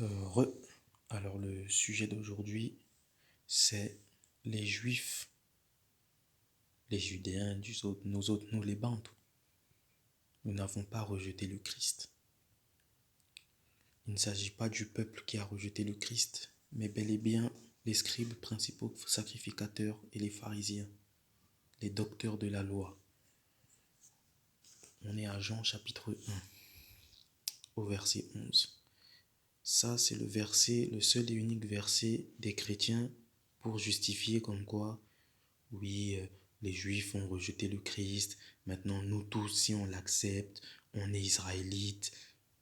Re. Alors le sujet d'aujourd'hui, c'est les Juifs, les Judéens, nous autres, nous les Bantous. Nous n'avons pas rejeté le Christ. Il ne s'agit pas du peuple qui a rejeté le Christ, mais bel et bien les scribes principaux sacrificateurs et les pharisiens, les docteurs de la loi. On est à Jean chapitre 1, au verset 11. Ça, c'est le verset, le seul et unique verset des chrétiens pour justifier comme quoi, oui, les Juifs ont rejeté le Christ, maintenant nous tous, si on l'accepte, on est israélites,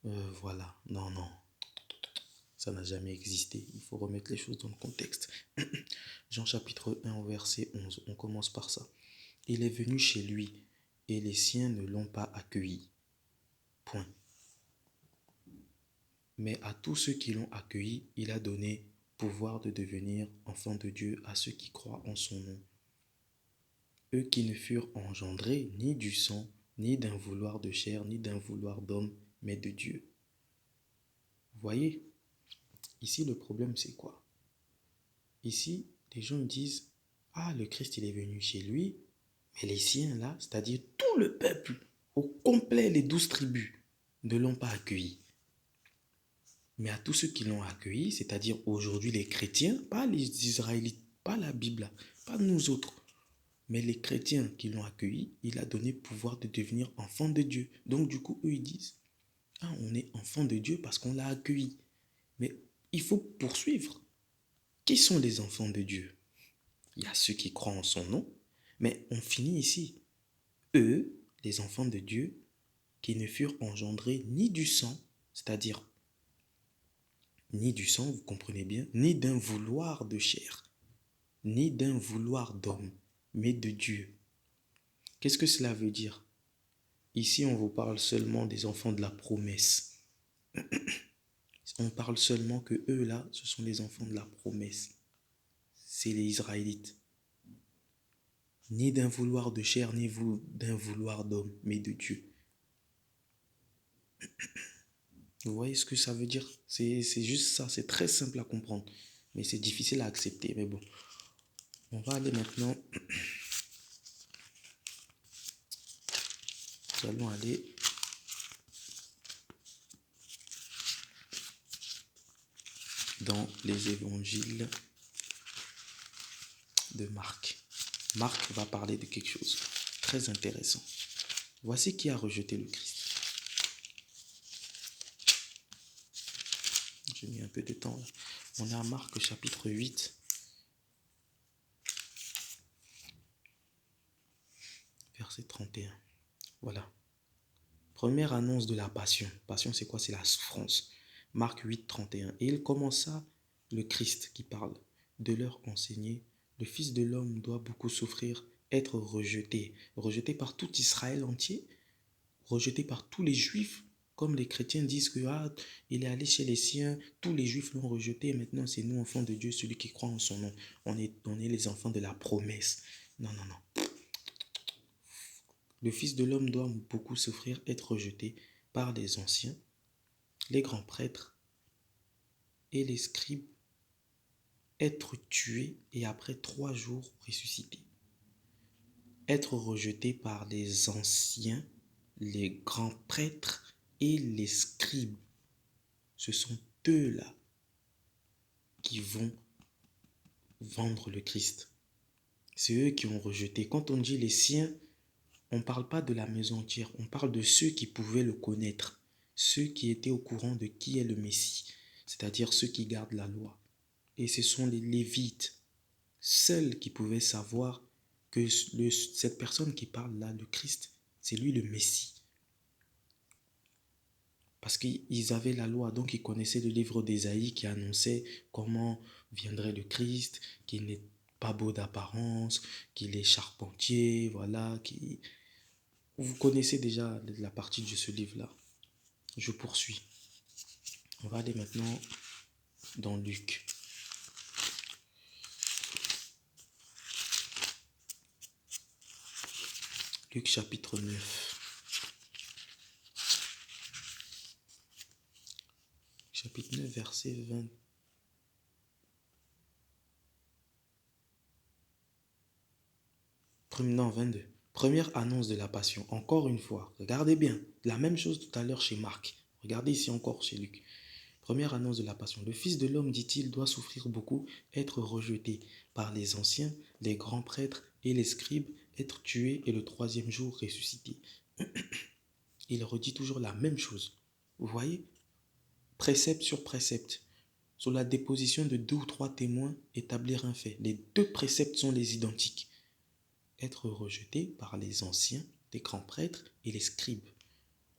voilà. Non, non, ça n'a jamais existé. Il faut remettre les choses dans le contexte. Jean chapitre 1 au verset 11, on commence par ça. Il est venu chez lui et les siens ne l'ont pas accueilli. Point. Mais à tous ceux qui l'ont accueilli, il a donné pouvoir de devenir enfants de Dieu à ceux qui croient en son nom. Eux qui ne furent engendrés ni du sang, ni d'un vouloir de chair, ni d'un vouloir d'homme, mais de Dieu. Vous voyez, ici le problème c'est quoi? Ici, les gens disent, ah, le Christ il est venu chez lui, mais les siens là, c'est-à-dire tout le peuple, au complet les 12 tribus, ne l'ont pas accueilli. Mais à tous ceux qui l'ont accueilli, c'est-à-dire aujourd'hui les chrétiens, pas les Israélites, pas la Bible, pas nous autres, mais les chrétiens qui l'ont accueilli, il a donné pouvoir de devenir enfants de Dieu. Donc du coup, eux ils disent, ah, on est enfants de Dieu parce qu'on l'a accueilli. Mais il faut poursuivre. Qui sont les enfants de Dieu? Il y a ceux qui croient en son nom, mais on finit ici. Eux, les enfants de Dieu, qui ne furent engendrés ni du sang, c'est-à-dire ni du sang, vous comprenez bien, ni d'un vouloir de chair, ni d'un vouloir d'homme, mais de Dieu. Qu'est-ce que cela veut dire? Ici, on vous parle seulement des enfants de la promesse. On parle seulement que eux, là, ce sont les enfants de la promesse. C'est les Israélites. Ni d'un vouloir de chair, ni d'un vouloir d'homme, mais de Dieu. Vous voyez ce que ça veut dire? C'est juste ça, c'est très simple à comprendre. Mais c'est difficile à accepter, mais bon. On va aller maintenant... Nous allons aller dans les évangiles de Marc. Marc va parler de quelque chose de très intéressant. Voici qui a rejeté le Christ. J'ai mis un peu de temps là. On est à Marc chapitre 8. Verset 31. Voilà. Première annonce de la passion. Passion, c'est quoi? C'est la souffrance. Marc 8, 31. Et il commença, le Christ qui parle, de leur enseigner, le Fils de l'homme doit beaucoup souffrir, être rejeté. Rejeté par tout Israël entier, rejeté par tous les Juifs, comme les chrétiens disent que il est allé chez les siens, tous les Juifs l'ont rejeté, et maintenant c'est nous, enfants de Dieu, celui qui croit en son nom. On est les enfants de la promesse. Non, non, non. Le Fils de l'homme doit beaucoup souffrir, être rejeté par les anciens, les grands prêtres et les scribes, être tué et après 3 jours ressuscité. Être rejeté par les anciens, les grands prêtres et les scribes. Ce sont eux-là qui vont vendre le Christ. C'est eux qui ont rejeté. Quand on dit les siens, on ne parle pas de la maison entière, on parle de ceux qui pouvaient le connaître, ceux qui étaient au courant de qui est le Messie, c'est-à-dire ceux qui gardent la loi. Et ce sont les Lévites, seuls qui pouvaient savoir que cette personne qui parle là, le Christ, c'est lui le Messie. Parce qu'ils avaient la loi, donc ils connaissaient le livre d'Ésaïe qui annonçait comment viendrait le Christ, qu'il n'est pas beau d'apparence, qu'il est charpentier, voilà, Vous connaissez déjà la partie de ce livre-là. Je poursuis. On va aller maintenant dans Luc. Luc chapitre 9. chapitre 9, verset 20. Non, 22. Première annonce de la passion. Encore une fois, regardez bien. La même chose tout à l'heure chez Marc. Regardez ici encore chez Luc. Première annonce de la passion. Le Fils de l'homme, dit-il, doit souffrir beaucoup, être rejeté par les anciens, les grands prêtres et les scribes, être tué et le troisième jour ressuscité. Il redit toujours la même chose. Vous voyez? Précepte sur précepte. Sur la déposition de 2 ou 3 témoins, établir un fait. Les 2 préceptes sont les identiques. Être rejeté par les anciens, les grands prêtres et les scribes.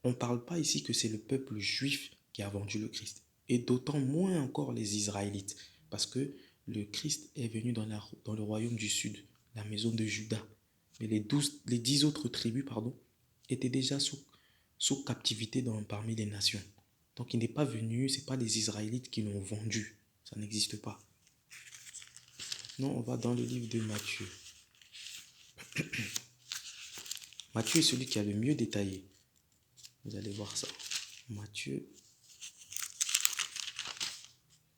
On ne parle pas ici que c'est le peuple juif qui a vendu le Christ. Et d'autant moins encore les Israélites. Parce que le Christ est venu dans le royaume du sud, la maison de Juda. Mais les 10 autres tribus étaient déjà sous captivité parmi les nations. Donc il n'est pas venu, ce n'est pas les Israélites qui l'ont vendu. Ça n'existe pas. Non, on va dans le livre de Matthieu. Matthieu est celui qui a le mieux détaillé. Vous allez voir ça. Matthieu,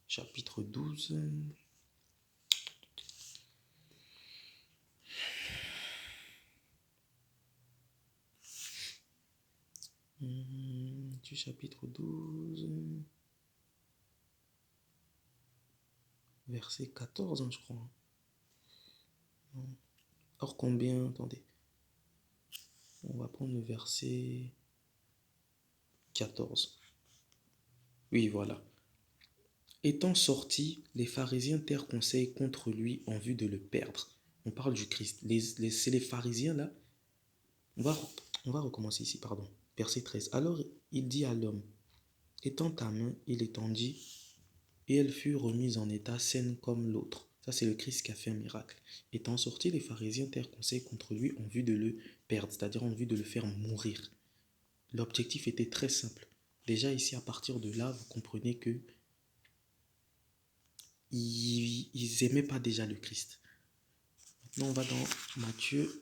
chapitre 12. Matthieu, chapitre 12. Verset 14, je crois. Or combien? Attendez. On va prendre le verset 14. Oui, voilà. Étant sortis, les pharisiens tinrent conseil contre lui en vue de le perdre. On parle du Christ. C'est les pharisiens là. On va recommencer ici, pardon. Verset 13. Alors il dit à l'homme, étends ta main, il étendit, et elle fut remise en état saine comme l'autre. Ça, c'est le Christ qui a fait un miracle. Étant sortis, les pharisiens tinrent conseil contre lui en vue de le perdre, c'est-à-dire en vue de le faire mourir. L'objectif était très simple. Déjà ici, à partir de là, vous comprenez que ils n'aimaient pas déjà le Christ. Maintenant, on va dans Matthieu,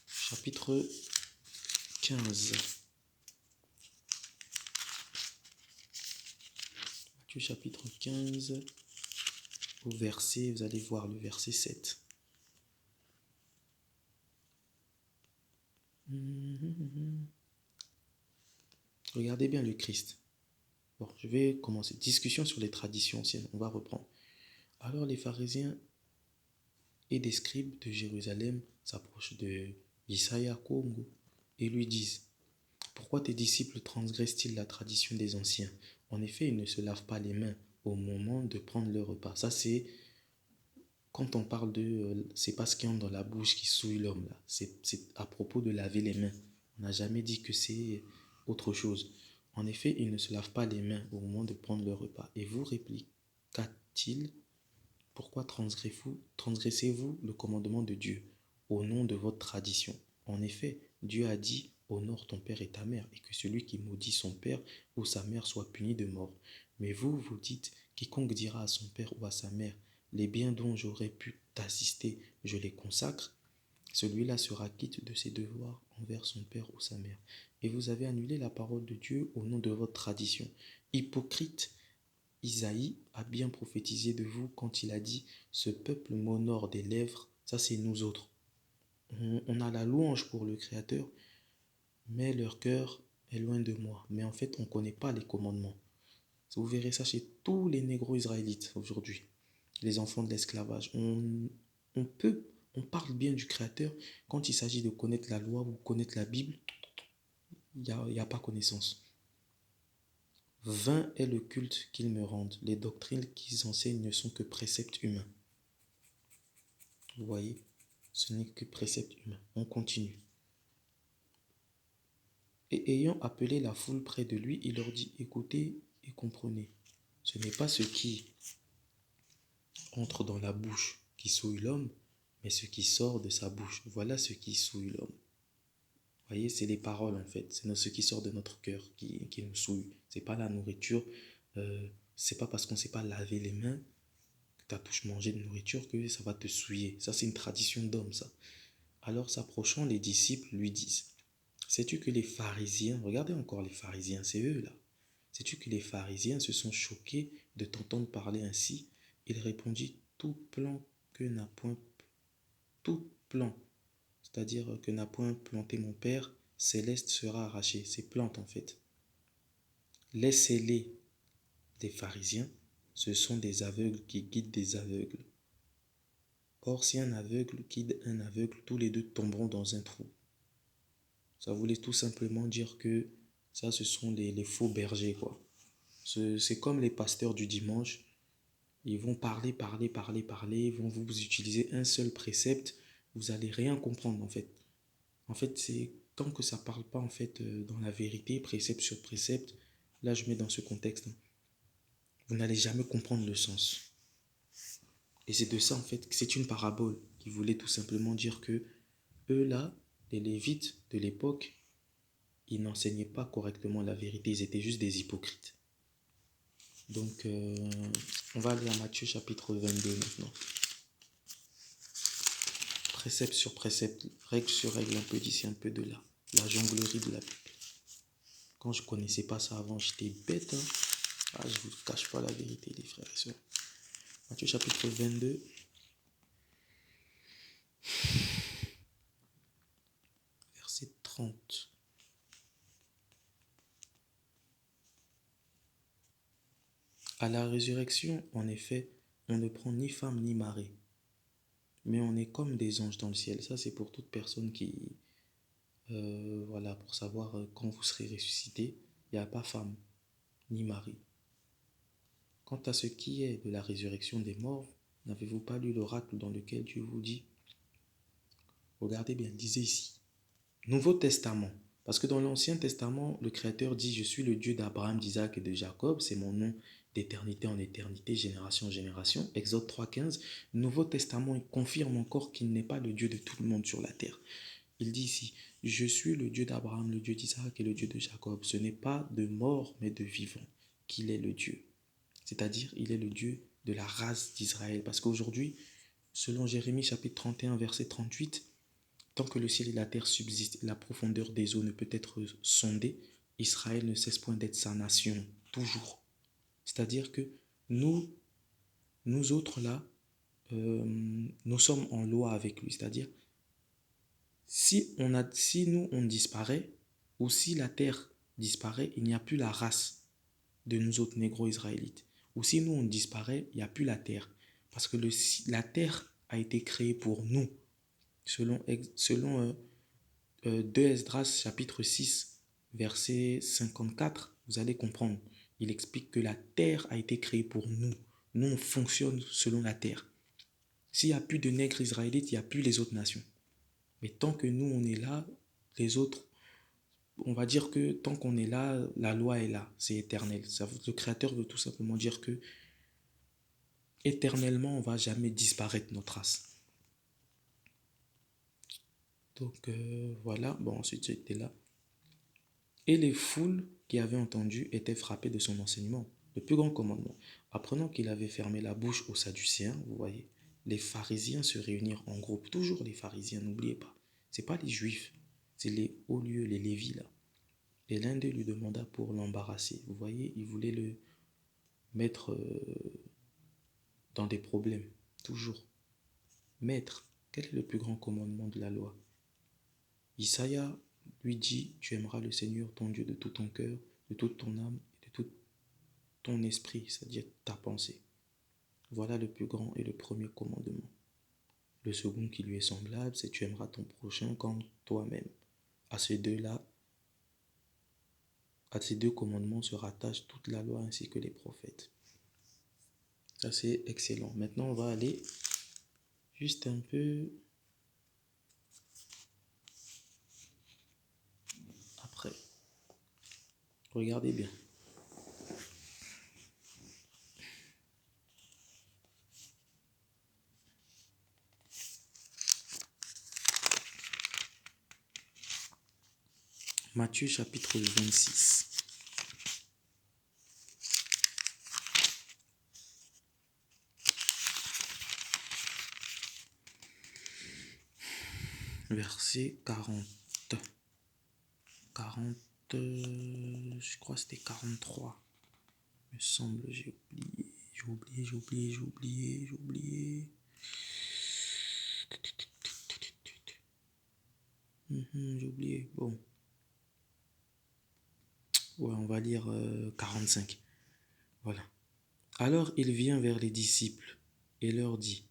chapitre 15. Matthieu, chapitre 15, au verset, vous allez voir le verset 7. Regardez bien le Christ. Bon, je vais commencer. Discussion sur les traditions anciennes. On va reprendre. Alors les pharisiens et des scribes de Jérusalem s'approchent de Isaiah Kongo et lui disent: pourquoi tes disciples transgressent-ils la tradition des anciens? En effet, ils ne se lavent pas les mains au moment de prendre le repas. Ça, c'est quand on parle de c'est pas ce qui entre dans la bouche qui souille l'homme là. C'est à propos de laver les mains. On n'a jamais dit que c'est autre chose. En effet, ils ne se lavent pas les mains au moment de prendre le repas. Et vous, répliqua-t-il, pourquoi transgressez-vous le commandement de Dieu au nom de votre tradition? En effet, Dieu a dit: honore ton père et ta mère, et que celui qui maudit son père ou sa mère soit puni de mort. Mais vous, vous dites: quiconque dira à son père ou à sa mère, les biens dont j'aurais pu t'assister, je les consacre, celui-là sera quitte de ses devoirs envers son père ou sa mère. Et vous avez annulé la parole de Dieu au nom de votre tradition. Hypocrite, Isaïe a bien prophétisé de vous quand il a dit: ce peuple m'honore des lèvres, ça c'est nous autres. On a la louange pour le Créateur, mais leur cœur est loin de moi. Mais en fait, on ne connaît pas les commandements. Vous verrez ça chez tous les négro-israélites aujourd'hui, les enfants de l'esclavage. On parle bien du Créateur quand il s'agit de connaître la loi ou connaître la Bible. Il n'y a pas connaissance. Vain est le culte qu'ils me rendent. Les doctrines qu'ils enseignent ne sont que préceptes humains. Vous voyez, ce n'est que préceptes humains. On continue. Et ayant appelé la foule près de lui, il leur dit: écoutez et comprenez. Ce n'est pas ce qui entre dans la bouche qui souille l'homme, mais ce qui sort de sa bouche. Voilà ce qui souille l'homme. Vous voyez, c'est les paroles en fait. C'est ce qui sort de notre cœur qui nous souille. C'est pas la nourriture. C'est pas parce qu'on ne sait pas laver les mains que tu as touché manger de nourriture que ça va te souiller. Ça, c'est une tradition d'homme, ça. Alors, s'approchant, les disciples lui disent: Sais-tu que les pharisiens, regardez encore les pharisiens, c'est eux là. Sais-tu que les pharisiens se sont choqués de t'entendre parler ainsi? Il répondit, tout plan, c'est-à-dire que n'a point planté mon Père céleste sera arraché. C'est plante en fait. Laissez-les, des pharisiens, ce sont des aveugles qui guident des aveugles. Or, si un aveugle guide un aveugle, tous les deux tomberont dans un trou. Ça voulait tout simplement dire que ça, ce sont les faux bergers, quoi. C'est comme les pasteurs du dimanche. Ils vont parler, ils vont vous utiliser un seul précepte. Vous allez rien comprendre, en fait. En fait, c'est tant que ça parle pas, en fait, dans la vérité, précepte sur précepte. Là, je mets dans ce contexte, hein. Vous n'allez jamais comprendre le sens. Et c'est de ça, en fait, que c'est une parabole qui voulait tout simplement dire que eux, là, les Lévites de l'époque, ils n'enseignaient pas correctement la vérité, ils étaient juste des hypocrites. Donc, on va aller à Matthieu chapitre 22 maintenant. Précepte sur précepte, règle sur règle, un peu d'ici, un peu de là. La jonglerie de la Bible. Quand je ne connaissais pas ça avant, j'étais bête, hein. Ah, je ne vous cache pas la vérité, les frères et sœurs. Matthieu chapitre 22. Verset 30. À la résurrection, en effet, on ne prend ni femme ni mari, mais on est comme des anges dans le ciel. Ça, c'est pour toute personne qui, voilà, pour savoir quand vous serez ressuscité, il n'y a pas femme ni mari. Quant à ce qui est de la résurrection des morts, n'avez-vous pas lu l'oracle dans lequel Dieu vous dit, regardez bien, disait ici, Nouveau Testament. Parce que dans l'Ancien Testament, le Créateur dit, je suis le Dieu d'Abraham, d'Isaac et de Jacob, c'est mon nom d'éternité en éternité, génération en génération. Exode 3,15. Nouveau Testament, il confirme encore qu'il n'est pas le Dieu de tout le monde sur la terre. Il dit ici, je suis le Dieu d'Abraham, le Dieu d'Isaac et le Dieu de Jacob. Ce n'est pas de mort, mais de vivant qu'il est le Dieu. C'est-à-dire, il est le Dieu de la race d'Israël. Parce qu'aujourd'hui, selon Jérémie chapitre 31, verset 38, tant que le ciel et la terre subsistent, la profondeur des eaux ne peut être sondée, Israël ne cesse point d'être sa nation, toujours. C'est-à-dire que nous, nous autres là, nous sommes en loi avec lui. C'est-à-dire, si nous on disparaît, ou si la terre disparaît, il n'y a plus la race de nous autres négro-israélites. Ou si nous on disparaît, il n'y a plus la terre. Parce que la terre a été créée pour nous. Selon 2 Esdras chapitre 6 verset 54, vous allez comprendre. Il explique que la terre a été créée pour nous. Nous, on fonctionne selon la terre. S'il n'y a plus de nègres israélites, il n'y a plus les autres nations. Mais tant que nous, on est là, les autres, on va dire que tant qu'on est là, la loi est là. C'est éternel. Le Créateur veut tout simplement dire que éternellement, on ne va jamais disparaître notre race. Donc voilà, bon ensuite j'étais là. Et les foules qui avaient entendu étaient frappées de son enseignement, le plus grand commandement. Apprenant qu'il avait fermé la bouche aux Sadducéens, vous voyez, les pharisiens se réunirent en groupe, toujours les pharisiens, n'oubliez pas. Ce n'est pas les juifs, c'est les hauts lieux, les lévis là. Et l'un d'eux lui demanda pour l'embarrasser. Vous voyez, il voulait le mettre dans des problèmes, toujours. Maître, quel est le plus grand commandement de la loi? Isaïe lui dit, tu aimeras le Seigneur ton Dieu de tout ton cœur, de toute ton âme et de tout ton esprit, c'est-à-dire ta pensée. Voilà le plus grand et le premier commandement. Le second qui lui est semblable, c'est tu aimeras ton prochain comme toi-même. À ces deux commandements se rattachent toute la loi ainsi que les prophètes. Ça c'est excellent. Maintenant on va aller juste un peu après. Regardez bien. Matthieu chapitre 26. Verset 40. 40, je crois que c'était 43. Il me semble, j'ai oublié. J'ai oublié. Bon, ouais, on va lire 45. Voilà. Alors il vient vers les disciples et leur dit,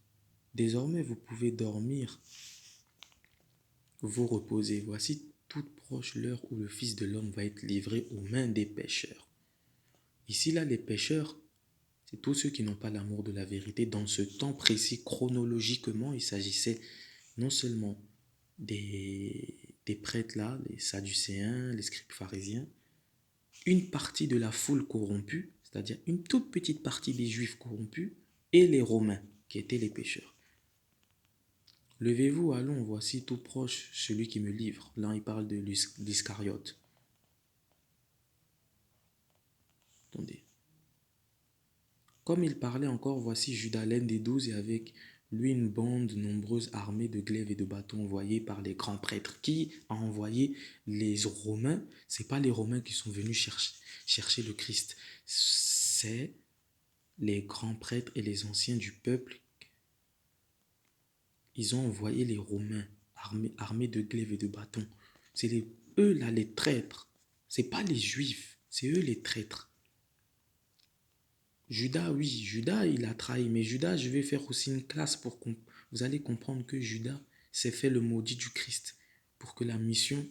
désormais vous pouvez dormir, vous reposer. Voici toute proche l'heure où le Fils de l'homme va être livré aux mains des pécheurs. Ici, là, les pécheurs, c'est tous ceux qui n'ont pas l'amour de la vérité. Dans ce temps précis, chronologiquement, il s'agissait non seulement des prêtres là, les sadducéens, les scribes pharisiens, une partie de la foule corrompue, c'est-à-dire une toute petite partie des juifs corrompus, et les romains, qui étaient les pécheurs. Levez-vous, allons, voici tout proche celui qui me livre. Là, il parle de l'Iscariote. Attendez. Comme il parlait encore, voici Judas, l'un des 12, et avec lui une bande nombreuse armée de glaives et de bâtons envoyés par les grands prêtres. Qui a envoyé les Romains? Ce n'est pas les Romains qui sont venus chercher le Christ. C'est les grands prêtres et les anciens du peuple. Ils ont envoyé les Romains armés de glaives et de bâtons. C'est eux là les traîtres. Ce n'est pas les Juifs, c'est eux les traîtres. Judas, oui, Judas, il a trahi. Mais Judas, je vais faire aussi une classe pour que vous allez comprendre que Judas s'est fait le maudit du Christ pour que la mission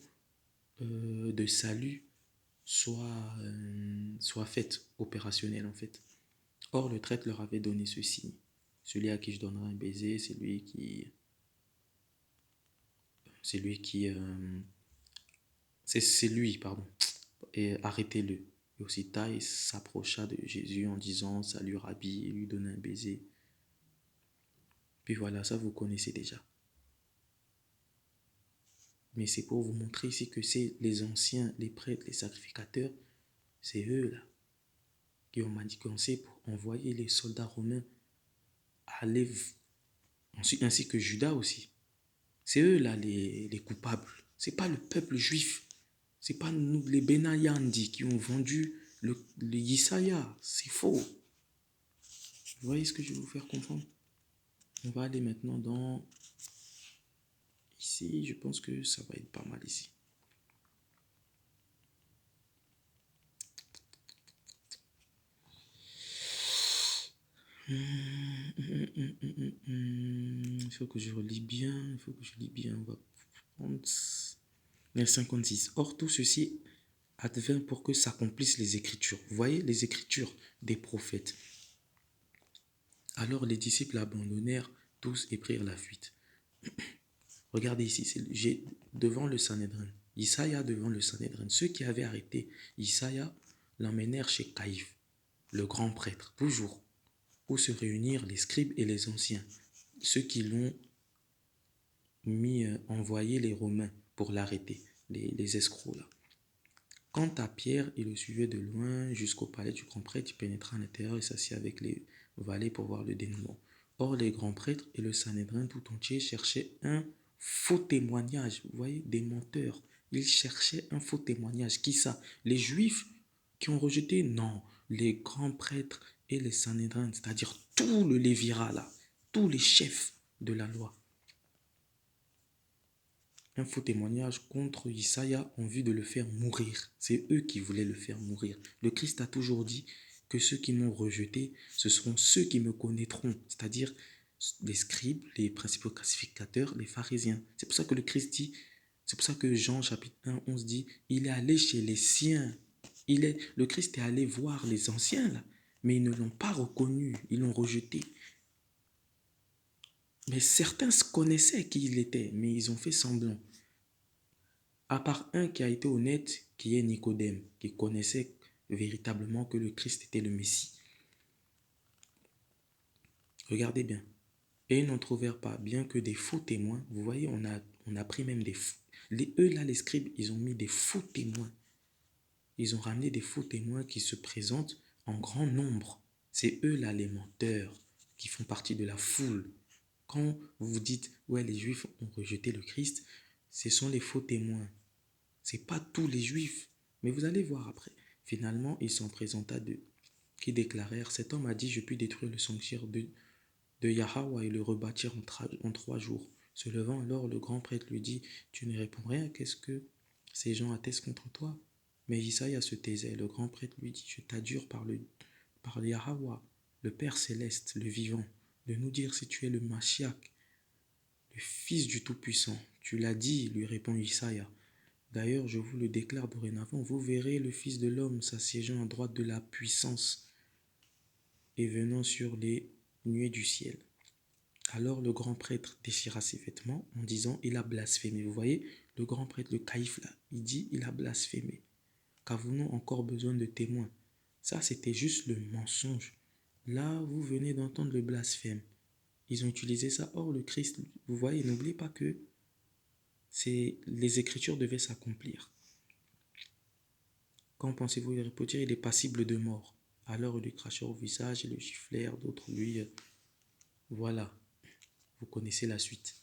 de salut soit faite, opérationnelle en fait. Or, le traître leur avait donné ce signe. Celui à qui je donnerai un baiser, c'est lui qui... C'est lui, pardon. Et arrêtez-le. Et aussitôt, il s'approcha de Jésus en disant, salut Rabbi, et lui donna un baiser. Puis voilà, ça vous connaissez déjà. Mais c'est pour vous montrer ici que c'est les anciens, les prêtres, les sacrificateurs, c'est eux là qui ont manigancé pour envoyer les soldats romains aller, ainsi que Judas aussi. C'est eux là les coupables. C'est pas le peuple juif. C'est pas nous les Benayandi qui ont vendu le Yesaya. C'est faux. Vous voyez ce que je vais vous faire comprendre? On va aller maintenant dans... Ici, je pense que ça va être pas mal ici. Il faut que je relis bien. On va prendre... 56. Or, tout ceci advint pour que s'accomplissent les Écritures. Vous voyez, les Écritures des prophètes. Alors les disciples abandonnèrent tous et prirent la fuite. Regardez ici, j'ai devant le Sanhédrin. Isaïa devant le Sanhédrin. Ceux qui avaient arrêté Isaïa l'emmenèrent chez Caïphe, le grand prêtre, toujours, où se réunirent les scribes et les anciens, ceux qui l'ont envoyé les Romains pour l'arrêter, les escrocs là. Quant à Pierre, il le suivait de loin jusqu'au palais du grand prêtre, il pénétra à l'intérieur et s'assit avec les valets pour voir le dénouement. Or, les grands prêtres et le Sanhédrin tout entier cherchaient un faux témoignage. Vous voyez, des menteurs. Ils cherchaient un faux témoignage. Qui ça? Les Juifs qui ont rejeté? Non, les grands prêtres et les Sanhédrins, c'est-à-dire tout le lévirat là, tous les chefs de la loi. Un faux témoignage contre Isaïa en vue de le faire mourir. C'est eux qui voulaient le faire mourir. Le Christ a toujours dit que ceux qui m'ont rejeté, ce seront ceux qui me connaîtront, c'est-à-dire les scribes, les principaux classificateurs, les pharisiens. C'est pour ça que le Christ dit, c'est pour ça que Jean chapitre 1, 11 dit, il est allé chez les siens. Le Christ est allé voir les anciens là, mais ils ne l'ont pas reconnu, ils l'ont rejeté. Mais certains connaissaient qui il était, mais ils ont fait semblant. À part un qui a été honnête, qui est Nicodème, qui connaissait véritablement que le Christ était le Messie. Regardez bien. Et ils n'en trouvèrent pas, bien que des faux témoins. Vous voyez, on a pris même des faux. Eux là, les scribes, ils ont mis des faux témoins. Ils ont ramené des faux témoins qui se présentent en grand nombre. C'est eux là, les menteurs, qui font partie de la foule. Quand vous dites, ouais, les Juifs ont rejeté le Christ, ce sont les faux témoins. Ce n'est pas tous les juifs. Mais vous allez voir après. Finalement, il s'en présenta deux, qui déclarèrent, cet homme a dit, je puis détruire le sanctuaire de Yahweh et le rebâtir en 3 jours. Se levant alors, le grand prêtre lui dit, tu ne réponds rien, qu'est-ce que ces gens attestent contre toi? Mais Isaïe se taisait. Le grand prêtre lui dit, je t'adjure par Yahweh, le Père céleste, le vivant, de nous dire si tu es le Mashiach, le Fils du Tout-Puissant. Tu l'as dit, lui répond Isaïe. D'ailleurs, je vous le déclare dorénavant, vous verrez le Fils de l'homme s'assiégeant à droite de la puissance et venant sur les nuées du ciel. Alors le grand prêtre déchira ses vêtements en disant, il a blasphémé. Vous voyez, le grand prêtre, le caïphe là, il dit, il a blasphémé. Qu'avons-nous encore besoin de témoins? Ça, c'était juste le mensonge. Là, vous venez d'entendre le blasphème. Ils ont utilisé ça. Or, le Christ, vous voyez, n'oubliez pas que les Écritures devaient s'accomplir. Quand pensez-vous y répéter, il est passible de mort. Alors, ils lui crachèrent au visage et le giflèrent. D'autres, lui, voilà. Vous connaissez la suite.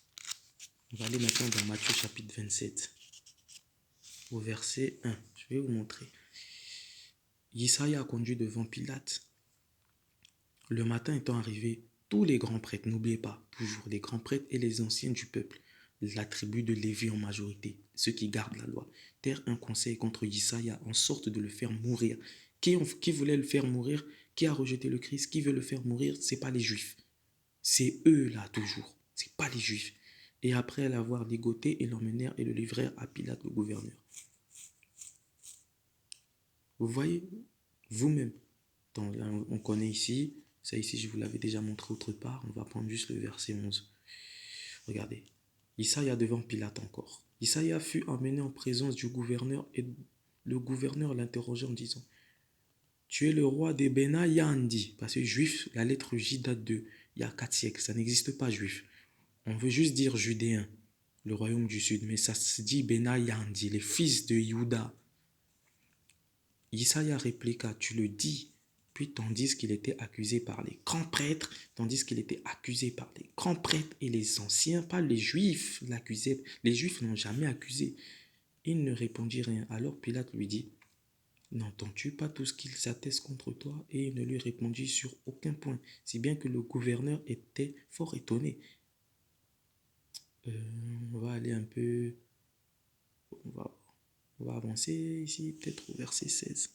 On va aller maintenant dans Matthieu chapitre 27, au verset 1. Je vais vous montrer. Isaïe a conduit devant Pilate. Le matin étant arrivé, tous les grands prêtres, n'oubliez pas, toujours les grands prêtres et les anciens du peuple, la tribu de Lévi en majorité, ceux qui gardent la loi, terrent un conseil contre Isaïe en sorte de le faire mourir. Qui voulait le faire mourir? Qui a rejeté le Christ? Qui veut le faire mourir? Ce n'est pas les Juifs. C'est eux là toujours. Ce n'est pas les Juifs. Et après l'avoir ligoté, ils l'emmenèrent et le livrèrent à Pilate, le gouverneur. Vous voyez, vous-même, on connaît ici, ça ici je vous l'avais déjà montré autre part, on va prendre juste le verset 11. Regardez, Isaïe devant Pilate encore. Isaïe fut emmené en présence du gouverneur et le gouverneur l'interrogeait en disant, tu es le roi des Benayandi, parce que juif, la lettre J date de il y a 4 siècles, ça n'existe pas juif. On veut juste dire judéen, le royaume du sud, mais ça se dit Benayandi, les fils de Juda. Isaïe répliqua, tu le dis, puis tandis qu'il était accusé par les grands prêtres, et les anciens, pas les juifs l'accusaient, les juifs n'ont jamais accusé. Il ne répondit rien. Alors Pilate lui dit, n'entends-tu pas tout ce qu'ils attestent contre toi? Et il ne lui répondit sur aucun point, si bien que le gouverneur était fort étonné. On va aller un peu, on va avancer ici, peut-être au verset 16.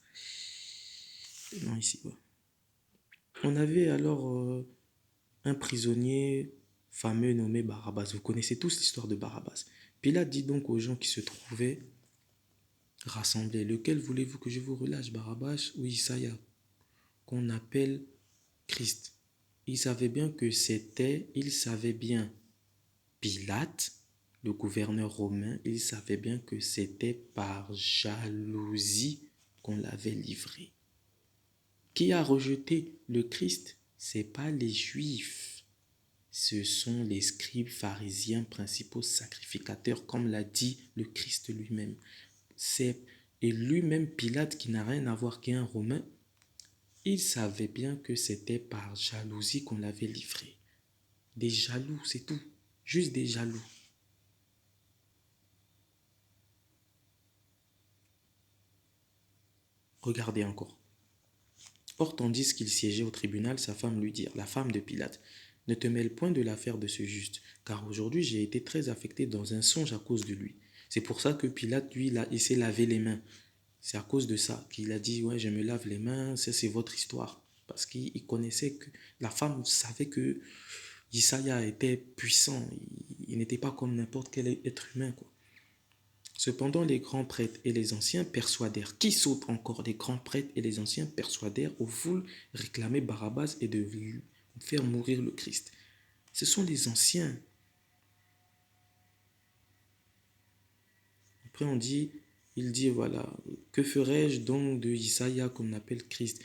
Non, ici, ouais. On avait alors un prisonnier fameux nommé Barabbas. Vous connaissez tous l'histoire de Barabbas. Pilate dit donc aux gens qui se trouvaient rassemblés, lequel voulez-vous que je vous relâche, Barabbas ou Isaïe, qu'on appelle Christ? Il savait bien Pilate, le gouverneur romain, il savait bien que c'était par jalousie qu'on l'avait livré. Qui a rejeté le Christ? Ce n'est pas les Juifs. Ce sont les scribes pharisiens, principaux sacrificateurs, comme l'a dit le Christ lui-même. Et lui-même, Pilate, qui n'a rien à voir qu'un Romain, il savait bien que c'était par jalousie qu'on l'avait livré. Des jaloux, c'est tout. Juste des jaloux. Regardez encore. Or, tandis qu'il siégeait au tribunal, sa femme lui dit, la femme de Pilate, ne te mêle point de l'affaire de ce juste, car aujourd'hui j'ai été très affecté dans un songe à cause de lui. C'est pour ça que Pilate, lui, il s'est lavé les mains. C'est à cause de ça qu'il a dit, ouais, je me lave les mains, ça c'est votre histoire. Parce qu'il connaissait que la femme savait que Isaïe était puissant, il n'était pas comme n'importe quel être humain, quoi. Cependant, les grands prêtres et les anciens persuadèrent, qui saute encore, les grands prêtres et les anciens persuadèrent aux foules réclamer Barabbas et de faire mourir le Christ. Ce sont les anciens. Après il dit voilà, que ferais-je donc de Isaïe qu'on appelle Christ?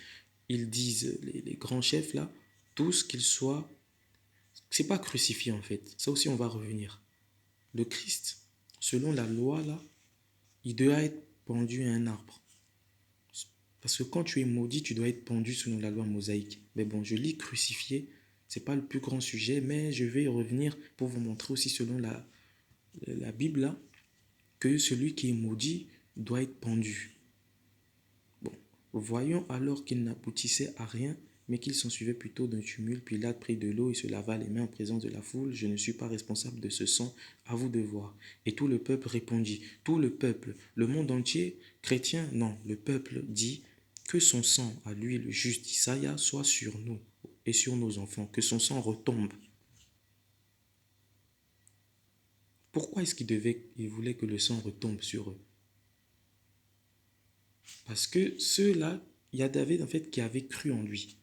Ils disent, les grands chefs là, tous qu'ils soient, c'est pas crucifié en fait, ça aussi on va revenir. Le Christ, selon la loi là, il doit être pendu à un arbre. Parce que quand tu es maudit, tu dois être pendu selon la loi mosaïque. Mais bon, je lis crucifié, c'est pas le plus grand sujet, mais je vais y revenir pour vous montrer aussi selon la Bible là. que celui qui est maudit doit être pendu. Bon, voyons alors qu'il n'aboutissait à rien, mais qu'il s'ensuivait plutôt d'un tumulte. Pilate prit de l'eau et se lava les mains en présence de la foule. Je ne suis pas responsable de ce sang, à vous de voir. Et tout le peuple répondit, tout le peuple, le monde entier, chrétien, non, le peuple dit, que son sang, à lui le juste Isaïe, soit sur nous et sur nos enfants, que son sang retombe. Pourquoi est-ce qu'il voulait que le sang retombe sur eux? Parce que ceux-là, il y a David en fait qui avait cru en lui.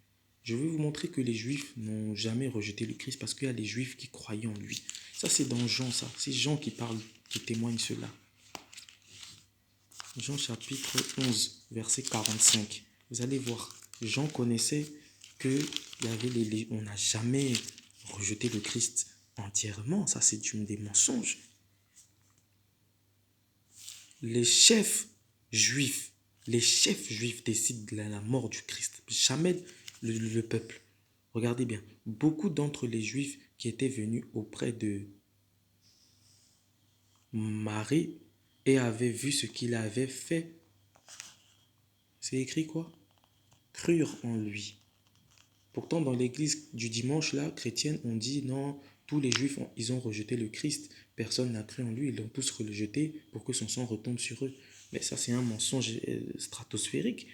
Je veux vous montrer que les Juifs n'ont jamais rejeté le Christ parce qu'il y a les Juifs qui croyaient en lui. Ça, c'est dans Jean, ça. C'est Jean qui parle, qui témoigne cela. Jean chapitre 11, verset 45. Vous allez voir, Jean connaissait que il y avait on n'a jamais rejeté le Christ entièrement. Ça, c'est des mensonges. Les chefs juifs, décident de la mort du Christ. Jamais le peuple. Regardez bien, beaucoup d'entre les Juifs qui étaient venus auprès de Marie et avaient vu ce qu'il avait fait, c'est écrit quoi? Crurent en lui. Pourtant, dans l'église du dimanche, là, chrétienne, on dit non, tous les Juifs, ils ont rejeté le Christ. Personne n'a cru en lui, ils l'ont tous rejeté pour que son sang retombe sur eux. Mais ça, c'est un mensonge stratosphérique.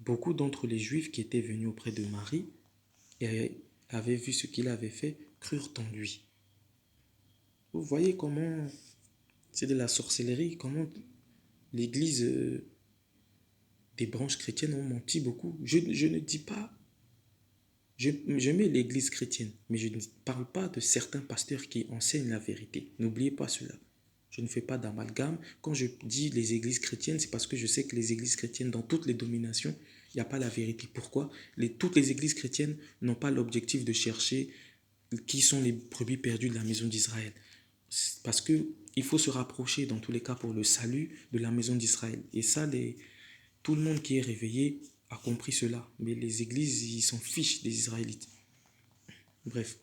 Beaucoup d'entre les Juifs qui étaient venus auprès de Marie et avaient vu ce qu'il avait fait, crurent en lui. Vous voyez comment c'est de la sorcellerie, comment l'église des branches chrétiennes ont menti beaucoup. Je ne dis pas, je mets l'église chrétienne, mais je ne parle pas de certains pasteurs qui enseignent la vérité. N'oubliez pas cela. Je ne fais pas d'amalgame. Quand je dis les églises chrétiennes, c'est parce que je sais que les églises chrétiennes, dans toutes les dominations, il n'y a pas la vérité. Pourquoi? Toutes les églises chrétiennes n'ont pas l'objectif de chercher qui sont les brebis perdues de la maison d'Israël. Parce que il faut se rapprocher, dans tous les cas, pour le salut de la maison d'Israël. Et ça, tout le monde qui est réveillé a compris cela. Mais les églises, ils s'en fichent des Israélites. Bref.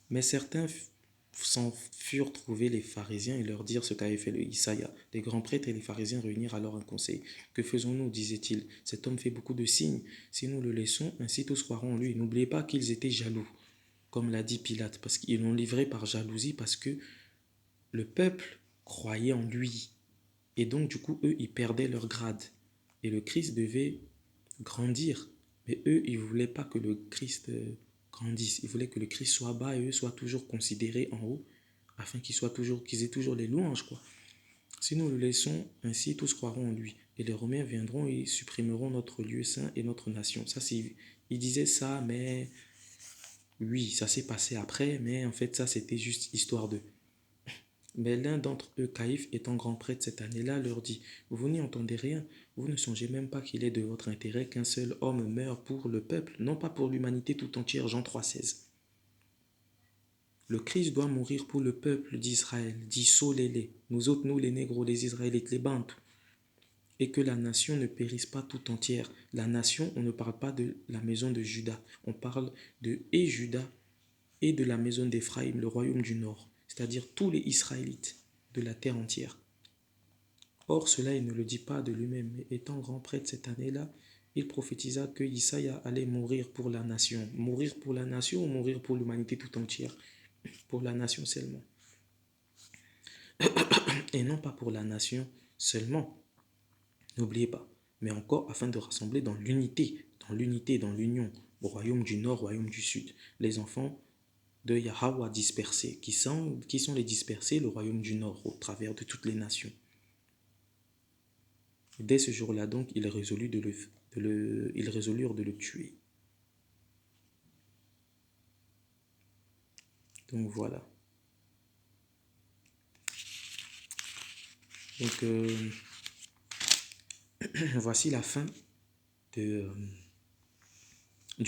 Mais certains s'en furent trouver les pharisiens et leur dirent ce qu'avait fait le Isaïe. Les grands prêtres et les pharisiens réunirent alors un conseil. Que faisons-nous, disaient-ils? Cet homme fait beaucoup de signes. Si nous le laissons, ainsi tous croiront en lui. N'oubliez pas qu'ils étaient jaloux, comme l'a dit Pilate, parce qu'ils l'ont livré par jalousie, parce que le peuple croyait en lui. Et donc, du coup, eux, ils perdaient leur grade. Et le Christ devait grandir. Mais eux, ils ne voulaient pas que le Christ grandisse. Ils voulaient que le Christ soit bas et eux soient toujours considérés en haut, afin qu'ils aient toujours les louanges, quoi. Si nous le laissons ainsi, tous croiront en lui. Et les Romains viendront et supprimeront notre lieu saint et notre nation. Ça, ils disaient ça, mais oui, ça s'est passé après, mais en fait, ça, c'était juste histoire d'eux. Mais l'un d'entre eux, Caïphe, étant grand prêtre cette année-là, leur dit, vous n'y entendez rien, vous ne songez même pas qu'il est de votre intérêt qu'un seul homme meure pour le peuple, non pas pour l'humanité tout entière. Jean 3,16. Le Christ doit mourir pour le peuple d'Israël, dit Solélé, nous autres, nous les négros, les Israélites, les Bantous, et que la nation ne périsse pas tout entière. La nation, on ne parle pas de la maison de Juda, on parle de et Juda et de la maison d'Éphraïm, le royaume du Nord, c'est-à-dire tous les Israélites de la terre entière. Or, cela, il ne le dit pas de lui-même, mais étant grand prêtre cette année-là, il prophétisa que Isaïe allait mourir pour la nation. Mourir pour la nation ou mourir pour l'humanité tout entière? Pour la nation seulement. Et non pas pour la nation seulement. N'oubliez pas. Mais encore afin de rassembler dans l'unité, dans l'union, au royaume du Nord, au royaume du Sud. Les enfants de Yahweh dispersés. Qui sont les dispersés? Le royaume du Nord, au travers de toutes les nations. Dès ce jour-là, donc, ils résolurent de le tuer. Donc voilà. Donc voici la fin du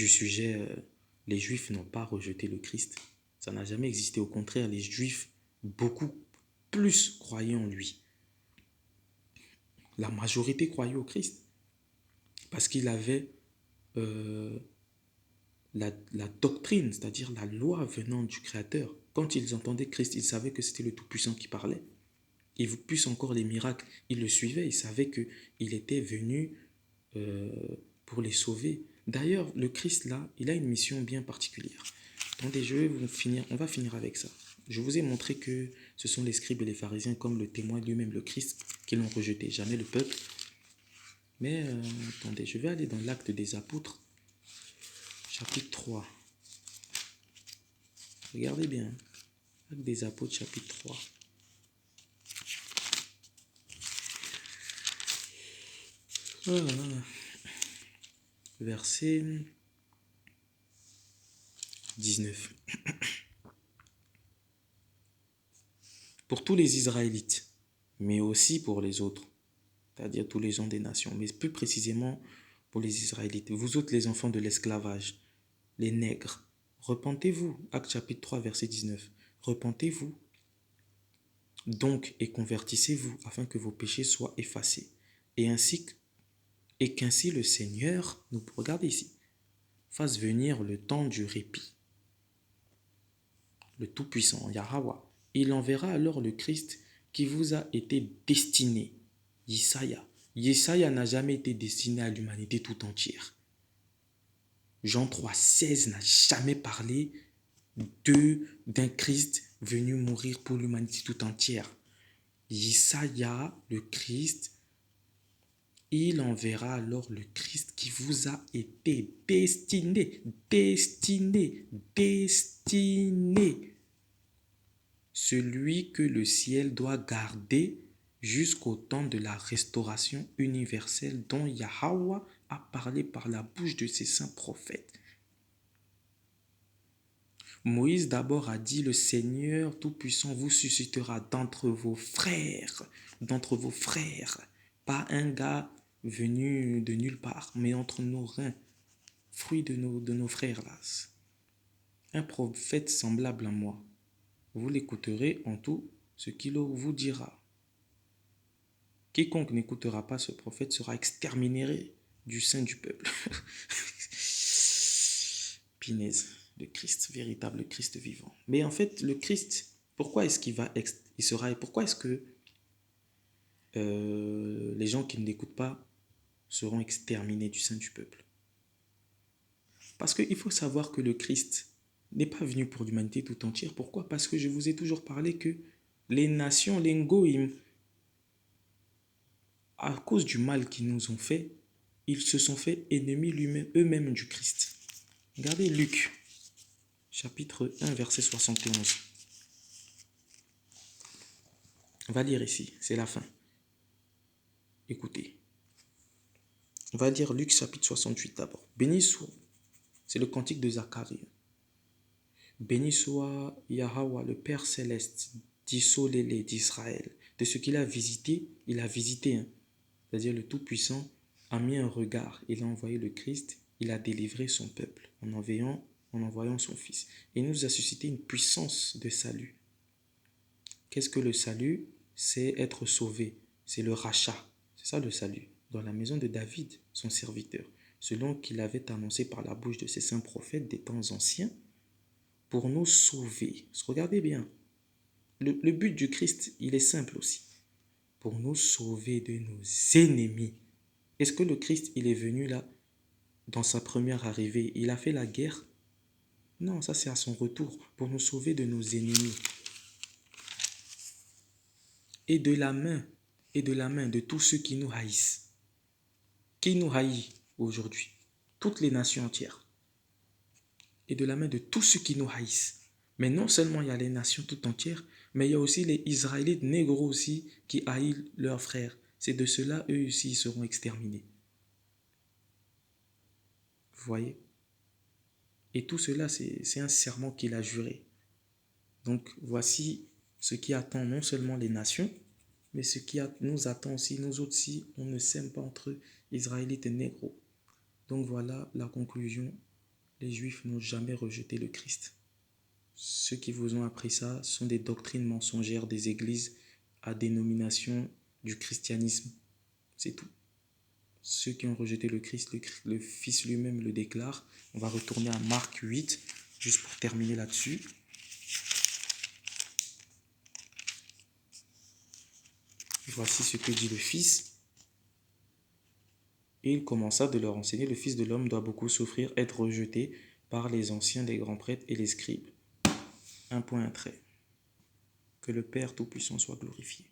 sujet. Les Juifs n'ont pas rejeté le Christ. Ça n'a jamais existé. Au contraire, les Juifs, beaucoup plus croyaient en lui. La majorité croyait au Christ parce qu'il avait la doctrine, c'est-à-dire la loi venant du Créateur. Quand ils entendaient Christ, ils savaient que c'était le Tout-Puissant qui parlait. Et plus encore les miracles, ils le suivaient, ils savaient qu'il était venu euh, pour les sauver. D'ailleurs, le Christ là, il a une mission bien particulière. Attendez, on va finir avec ça. Je vous ai montré que ce sont les scribes et les pharisiens, comme le témoin lui-même, le Christ, qui l'ont rejeté, jamais le peuple. Mais attendez, je vais aller dans l'Acte des Apôtres, chapitre 3. Regardez bien, Acte des Apôtres, chapitre 3. Voilà. Verset 19. Pour tous les Israélites, mais aussi pour les autres, c'est-à-dire tous les gens des nations, mais plus précisément pour les Israélites. Vous autres, les enfants de l'esclavage, les nègres, repentez-vous. Acte chapitre 3, verset 19. Repentez-vous donc et convertissez-vous afin que vos péchés soient effacés. Et qu'ainsi le Seigneur, regardez ici, fasse venir le temps du répit. Le Tout-Puissant, Yahweh. Il enverra alors le Christ qui vous a été destiné. Yesaya. Yesaya n'a jamais été destiné à l'humanité tout entière. Jean 3,16 n'a jamais parlé d'un Christ venu mourir pour l'humanité tout entière. Yesaya, le Christ, il enverra alors le Christ qui vous a été destiné. Celui que le ciel doit garder jusqu'au temps de la restauration universelle dont Yahweh a parlé par la bouche de ses saints prophètes. Moïse d'abord a dit, le Seigneur Tout-Puissant vous suscitera d'entre vos frères, pas un gars venu de nulle part, mais entre nos reins, fruit de nos frères là. Un prophète semblable à moi. Vous l'écouterez en tout ce qu'il vous dira. Quiconque n'écoutera pas ce prophète sera exterminé du sein du peuple. Pinaise, le Christ, véritable Christ vivant. Mais en fait, le Christ, pourquoi est-ce pourquoi est-ce que les gens qui ne l'écoutent pas seront exterminés du sein du peuple? Parce qu'il faut savoir que le Christ n'est pas venu pour l'humanité tout entière. Pourquoi? Parce que je vous ai toujours parlé que les nations, les Ngoïm, à cause du mal qu'ils nous ont fait, ils se sont fait ennemis eux-mêmes du Christ. Regardez Luc, chapitre 1, verset 71. On va lire ici, c'est la fin. Écoutez. On va lire Luc, chapitre 68 d'abord. Béni soit, c'est le cantique de Zacharie. Béni soit Yahweh, le Père céleste, d'Issolélé d'Israël. De ce qu'il a visité, il a visité. C'est-à-dire le Tout-Puissant a mis un regard. Il a envoyé le Christ, il a délivré son peuple en envoyant son Fils. Et il nous a suscité une puissance de salut. Qu'est-ce que le salut? C'est être sauvé. C'est le rachat. C'est ça le salut. Dans la maison de David, son serviteur, selon qu'il avait annoncé par la bouche de ses saints prophètes des temps anciens, pour nous sauver. Regardez bien. Le but du Christ, il est simple aussi. Pour nous sauver de nos ennemis. Est-ce que le Christ, il est venu là, dans sa première arrivée, il a fait la guerre? Non, ça c'est à son retour, pour nous sauver de nos ennemis. Et de la main de tous ceux qui nous haïssent. Qui nous haït aujourd'hui? Toutes les nations entières. Et de la main de tous ceux qui nous haïssent. Mais non seulement il y a les nations tout entières, mais il y a aussi les Israélites négros aussi qui haïssent leurs frères. C'est de cela, eux aussi, ils seront exterminés. Vous voyez? Et tout cela, c'est un serment qu'il a juré. Donc voici ce qui attend non seulement les nations, mais ce qui nous attend aussi, nous autres, si on ne s'aime pas entre Israélites et négros. Donc voilà la conclusion. Les Juifs n'ont jamais rejeté le Christ. Ceux qui vous ont appris ça sont des doctrines mensongères des églises à dénomination du christianisme. C'est tout. ceux qui ont rejeté le Christ, le Fils lui-même le déclare. On va retourner à Marc 8, juste pour terminer là-dessus. Voici ce que dit le Fils. Et il commença de leur enseigner, le Fils de l'homme doit beaucoup souffrir, être rejeté par les anciens, les grands prêtres et les scribes. Un point, un trait. Que le Père Tout-Puissant soit glorifié.